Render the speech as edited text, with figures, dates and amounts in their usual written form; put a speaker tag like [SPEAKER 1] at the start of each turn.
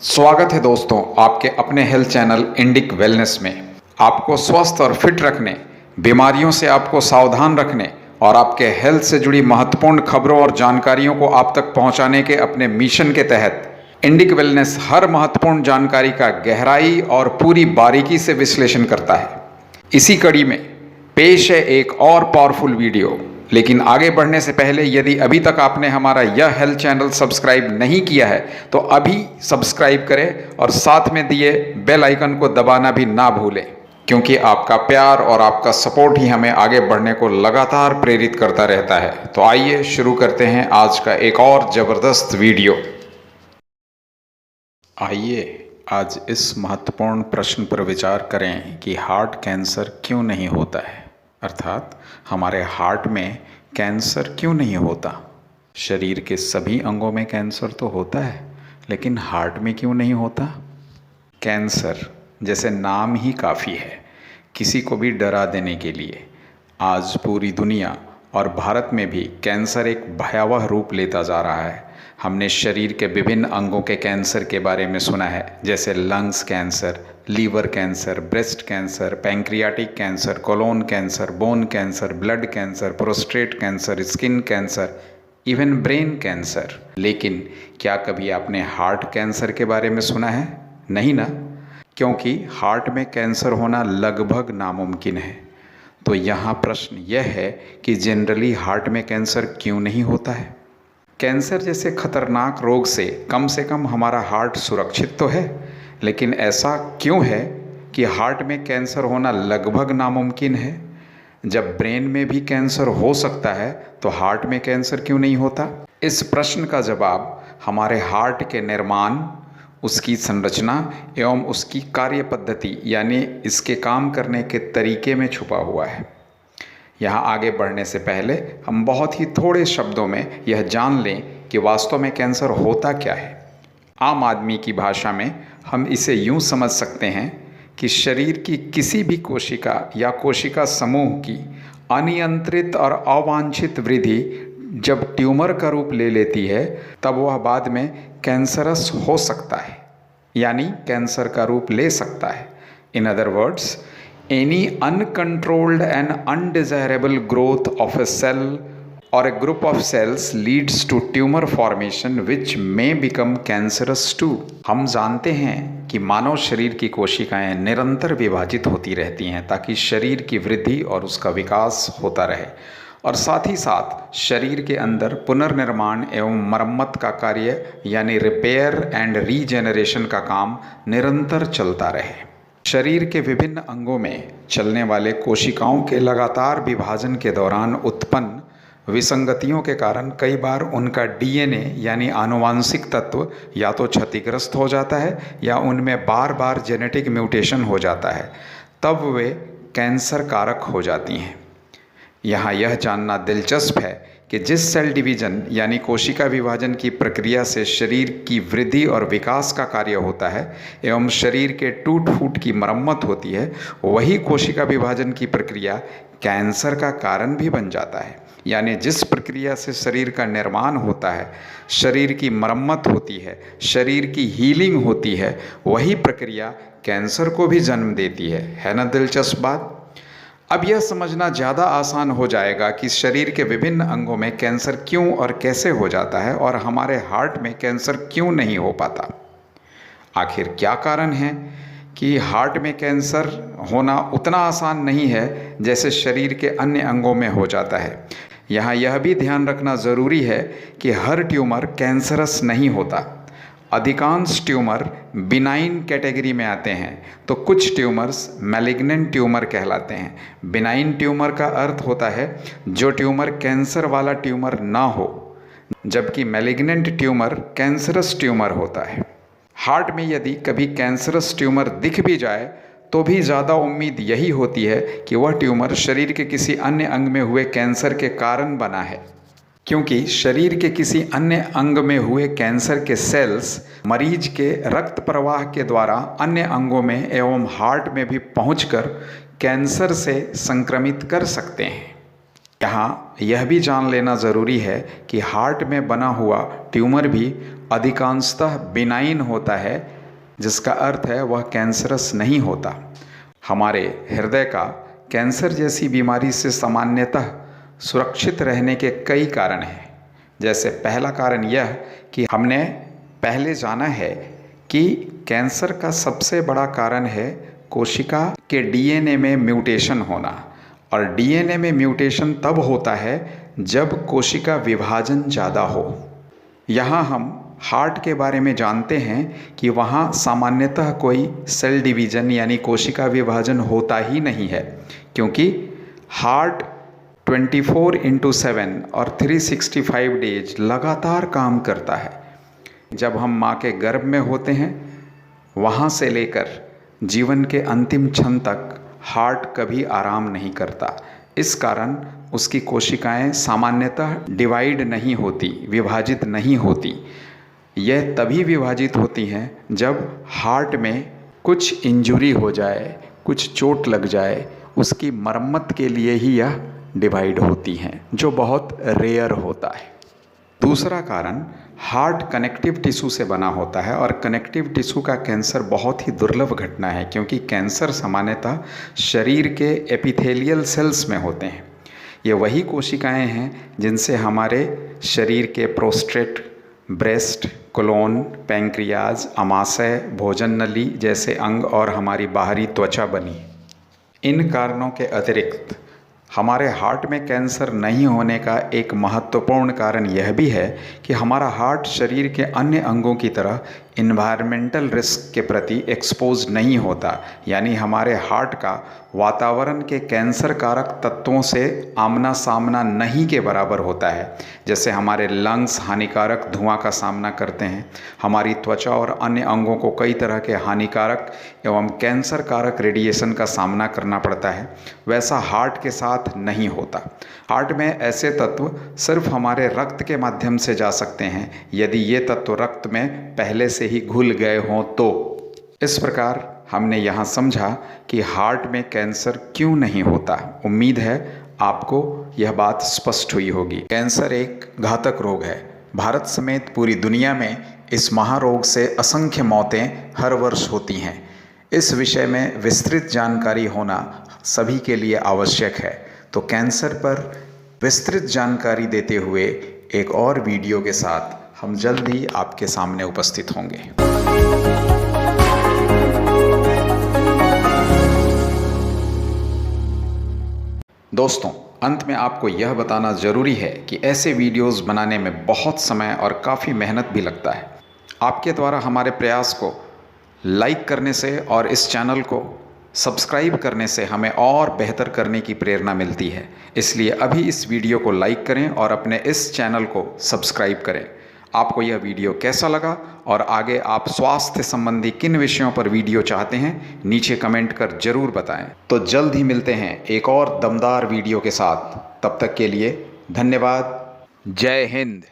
[SPEAKER 1] स्वागत है दोस्तों आपके अपने हेल्थ चैनल इंडिक वेलनेस में। आपको स्वस्थ और फिट रखने, बीमारियों से आपको सावधान रखने और आपके हेल्थ से जुड़ी महत्वपूर्ण खबरों और जानकारियों को आप तक पहुंचाने के अपने मिशन के तहत इंडिक वेलनेस हर महत्वपूर्ण जानकारी का गहराई और पूरी बारीकी से विश्लेषण करता है। इसी कड़ी में पेश है एक और पावरफुल वीडियो। लेकिन आगे बढ़ने से पहले यदि अभी तक आपने हमारा यह हेल्थ चैनल सब्सक्राइब नहीं किया है तो अभी सब्सक्राइब करें और साथ में दिए बेल आइकन को दबाना भी ना भूलें, क्योंकि आपका प्यार और आपका सपोर्ट ही हमें आगे बढ़ने को लगातार प्रेरित करता रहता है। तो आइए शुरू करते हैं आज का एक और ज़बरदस्त वीडियो। आइए आज इस महत्वपूर्ण प्रश्न पर विचार करें कि हार्ट कैंसर क्यों नहीं होता है, अर्थात हमारे हार्ट में कैंसर क्यों नहीं होता। शरीर के सभी अंगों में कैंसर तो होता है, लेकिन हार्ट में क्यों नहीं होता। कैंसर जैसे नाम ही काफ़ी है किसी को भी डरा देने के लिए। आज पूरी दुनिया और भारत में भी कैंसर एक भयावह रूप लेता जा रहा है। हमने शरीर के विभिन्न अंगों के कैंसर के बारे में सुना है, जैसे lungs cancer, liver cancer, breast cancer, pancreatic cancer, colon cancer, bone cancer, blood cancer, prostate cancer, skin cancer, even brain cancer. लेकिन क्या कभी आपने हार्ट कैंसर के बारे में सुना है? नहीं ना, क्योंकि हार्ट में कैंसर होना लगभग नामुमकिन है। तो यहाँ प्रश्न यह है कि जनरली हार्ट में कैंसर क्यों नहीं होता है। कैंसर जैसे खतरनाक रोग से कम हमारा हार्ट सुरक्षित तो है, लेकिन ऐसा क्यों है कि हार्ट में कैंसर होना लगभग नामुमकिन है। जब ब्रेन में भी कैंसर हो सकता है तो हार्ट में कैंसर क्यों नहीं होता। इस प्रश्न का जवाब हमारे हार्ट के निर्माण, उसकी संरचना एवं उसकी कार्य पद्धति यानी इसके काम करने के तरीके में छुपा हुआ है। यहाँ आगे बढ़ने से पहले हम बहुत ही थोड़े शब्दों में यह जान लें कि वास्तव में कैंसर होता क्या है। आम आदमी की भाषा में हम इसे यूँ समझ सकते हैं कि शरीर की किसी भी कोशिका या कोशिका समूह की अनियंत्रित और अवांछित वृद्धि जब ट्यूमर का रूप ले लेती है तब वह बाद में कैंसरस हो सकता है, यानी कैंसर का रूप ले सकता है। In other words, any uncontrolled and undesirable growth of a cell or a group of cells leads to tumor formation which may become cancerous too। हम जानते हैं कि मानव शरीर की कोशिकाएं निरंतर विभाजित होती रहती हैं ताकि शरीर की वृद्धि और उसका विकास होता रहे, और साथ ही साथ शरीर के अंदर पुनर्निर्माण एवं मरम्मत का कार्य यानी रिपेयर एंड रीजेनरेशन का काम निरंतर चलता रहे। शरीर के विभिन्न अंगों में चलने वाले कोशिकाओं के लगातार विभाजन के दौरान उत्पन्न विसंगतियों के कारण कई बार उनका डीएनए यानी आनुवांशिक तत्व या तो क्षतिग्रस्त हो जाता है या उनमें बार बार जेनेटिक म्यूटेशन हो जाता है, तब वे कैंसर कारक हो जाती हैं। यहाँ यह जानना दिलचस्प है कि जिस सेल डिवीजन यानी कोशिका विभाजन की प्रक्रिया से शरीर की वृद्धि और विकास का कार्य होता है एवं शरीर के टूट फूट की मरम्मत होती है, वही कोशिका विभाजन की प्रक्रिया कैंसर का कारण भी बन जाता है। यानी जिस प्रक्रिया से शरीर का निर्माण होता है, शरीर की मरम्मत होती है, शरीर की हीलिंग होती है, वही प्रक्रिया कैंसर को भी जन्म देती है ना दिलचस्प बात। अब यह समझना ज़्यादा आसान हो जाएगा कि शरीर के विभिन्न अंगों में कैंसर क्यों और कैसे हो जाता है और हमारे हार्ट में कैंसर क्यों नहीं हो पाता। आखिर क्या कारण है कि हार्ट में कैंसर होना उतना आसान नहीं है जैसे शरीर के अन्य अंगों में हो जाता है। यहाँ यह भी ध्यान रखना ज़रूरी है कि हर ट्यूमर कैंसरस नहीं होता। अधिकांश ट्यूमर बिनाइन कैटेगरी में आते हैं, तो कुछ ट्यूमर्स मैलिग्नेंट ट्यूमर कहलाते हैं। बिनाइन ट्यूमर का अर्थ होता है जो ट्यूमर कैंसर वाला ट्यूमर ना हो, जबकि मैलिग्नेंट ट्यूमर कैंसरस ट्यूमर होता है। हार्ट में यदि कभी कैंसरस ट्यूमर दिख भी जाए तो भी ज़्यादा उम्मीद यही होती है कि वह ट्यूमर शरीर के किसी अन्य अंग में हुए कैंसर के कारण बना है, क्योंकि शरीर के किसी अन्य अंग में हुए कैंसर के सेल्स मरीज के रक्त प्रवाह के द्वारा अन्य अंगों में एवं हार्ट में भी पहुंचकर कैंसर से संक्रमित कर सकते हैं। यहाँ यह भी जान लेना ज़रूरी है कि हार्ट में बना हुआ ट्यूमर भी अधिकांशतः बिनाइन होता है, जिसका अर्थ है वह कैंसरस नहीं होता। हमारे हृदय का कैंसर जैसी बीमारी से सामान्यतः सुरक्षित रहने के कई कारण हैं। जैसे पहला कारण यह कि हमने पहले जाना है कि कैंसर का सबसे बड़ा कारण है कोशिका के डीएनए में म्यूटेशन होना, और डीएनए में म्यूटेशन तब होता है जब कोशिका विभाजन ज़्यादा हो। यहाँ हम हार्ट के बारे में जानते हैं कि वहाँ सामान्यतः कोई सेल डिवीज़न यानी कोशिका विभाजन होता ही नहीं है, क्योंकि हार्ट 24/7 और 365 डेज लगातार काम करता है। जब हम माँ के गर्भ में होते हैं वहाँ से लेकर जीवन के अंतिम क्षण तक हार्ट कभी आराम नहीं करता। इस कारण उसकी कोशिकाएं सामान्यतः डिवाइड नहीं होती, विभाजित नहीं होती। यह तभी विभाजित होती हैं जब हार्ट में कुछ इंजुरी हो जाए, कुछ चोट लग जाए, उसकी मरम्मत के लिए ही यह डिवाइड होती हैं, जो बहुत रेयर होता है। दूसरा कारण, हार्ट कनेक्टिव टिश्यू से बना होता है, और कनेक्टिव टिश्यू का कैंसर बहुत ही दुर्लभ घटना है, क्योंकि कैंसर सामान्यतः शरीर के एपिथेलियल सेल्स में होते हैं। ये वही कोशिकाएं हैं जिनसे हमारे शरीर के प्रोस्टेट, ब्रेस्ट, कोलोन, पैंक्रियाज, अमाशय, भोजन नली जैसे अंग और हमारी बाहरी त्वचा बनी। इन कारणों के अतिरिक्त हमारे हार्ट में कैंसर नहीं होने का एक महत्वपूर्ण कारण यह भी है कि हमारा हार्ट शरीर के अन्य अंगों की तरह इन्वायरमेंटल रिस्क के प्रति एक्सपोज नहीं होता, यानी हमारे हार्ट का वातावरण के कैंसर कारक तत्वों से आमना सामना नहीं के बराबर होता है। जैसे हमारे लंग्स हानिकारक धुआं का सामना करते हैं, हमारी त्वचा और अन्य अंगों को कई तरह के हानिकारक एवं कैंसर कारक रेडिएशन का सामना करना पड़ता है, वैसा हार्ट के साथ नहीं होता। हार्ट में ऐसे तत्व सिर्फ हमारे रक्त के माध्यम से जा सकते हैं, यदि ये तत्व रक्त में पहले से ही घुल गए हों तो। इस प्रकार हमने यहाँ समझा कि हार्ट में कैंसर क्यों नहीं होता। उम्मीद है आपको यह बात स्पष्ट हुई होगी। कैंसर एक घातक रोग है। भारत समेत पूरी दुनिया में इस महारोग से असंख्य मौतें हर वर्ष होती हैं। इस विषय में विस्तृत जानकारी होना सभी के लिए आवश्यक है। तो कैंसर पर विस्तृत जानकारी देते हुए एक और वीडियो के साथ हम जल्द ही आपके सामने उपस्थित होंगे। दोस्तों, अंत में आपको यह बताना ज़रूरी है कि ऐसे वीडियोस बनाने में बहुत समय और काफ़ी मेहनत भी लगता है। आपके द्वारा हमारे प्रयास को लाइक करने से और इस चैनल को सब्सक्राइब करने से हमें और बेहतर करने की प्रेरणा मिलती है। इसलिए अभी इस वीडियो को लाइक करें और अपने इस चैनल को सब्सक्राइब करें। आपको यह वीडियो कैसा लगा और आगे आप स्वास्थ्य संबंधी किन विषयों पर वीडियो चाहते हैं, नीचे कमेंट कर जरूर बताएं। तो जल्द ही मिलते हैं एक और दमदार वीडियो के साथ। तब तक के लिए धन्यवाद। जय हिंद।